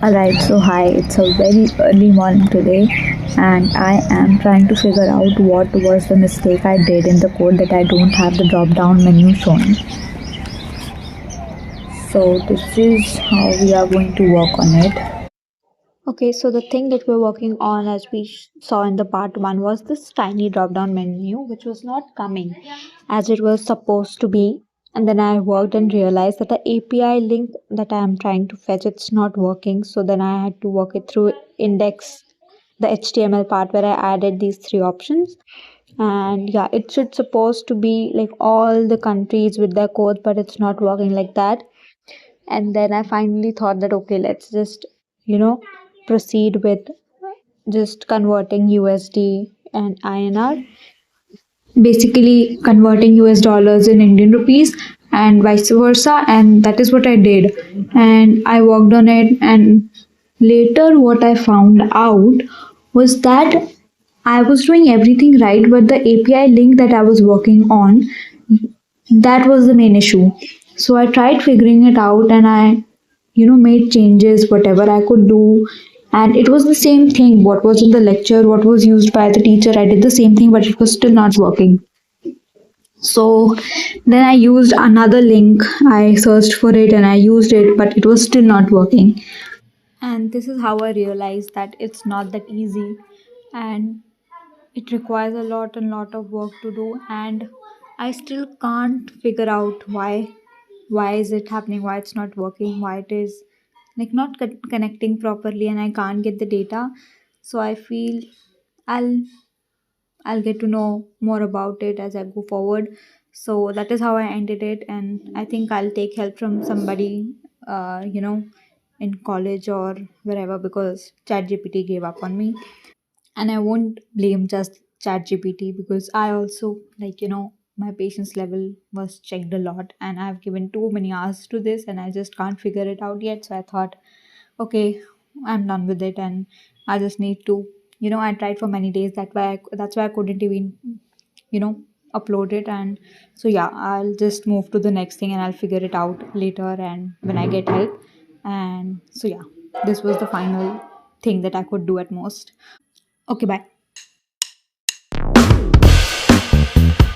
Alright, so hi, it's a very early morning today, and I am trying to figure out what was the mistake I did in the code that I don't have the drop down menu showing. So, this is how we are going to work on it. Okay, so the thing that we're working on, as we saw in the part 1, was this tiny drop down menu which was not coming as it was supposed to be. And then I worked and realized that the API link that I am trying to fetch, it's not working. So then I had to work it through index, the HTML part where I added these three options. And yeah, it should supposed to be like all the countries with their codes, but it's not working like that. And then I finally thought that okay, let's just you know proceed with just converting USD and INR, basically converting US dollars in Indian rupees and vice versa. And that is what I did, and I worked on it. And later what I found out was that I was doing everything right, but the API link that I was working on, that was the main issue. So I tried figuring it out, and I made changes whatever I could do. And it was the same thing, what was in the lecture, what was used by the teacher, I did the same thing, but it was still not working. So then I used another link, I searched for it and I used it, but it was still not working. And this is how I realized that it's not that easy, and it requires a lot and lot of work to do. And I still can't figure out why is it happening, why it's not working, why it is like not connecting properly, and I can't get the data. So I feel i'll I'll get to know more about it as I go forward. So that is how I ended it, and I think I'll take help from somebody, in college or wherever, because ChatGPT gave up on me. And I won't blame just ChatGPT, because I also, my patience level was checked a lot, and I've given too many hours to this and I just can't figure it out yet. So I thought, okay, I'm done with it, and I just need to, I tried for many days. That's why I couldn't even, you know, upload it. And so yeah, I'll just move to the next thing and I'll figure it out later and when I get help. And so yeah, this was the final thing that I could do at most. Okay, bye.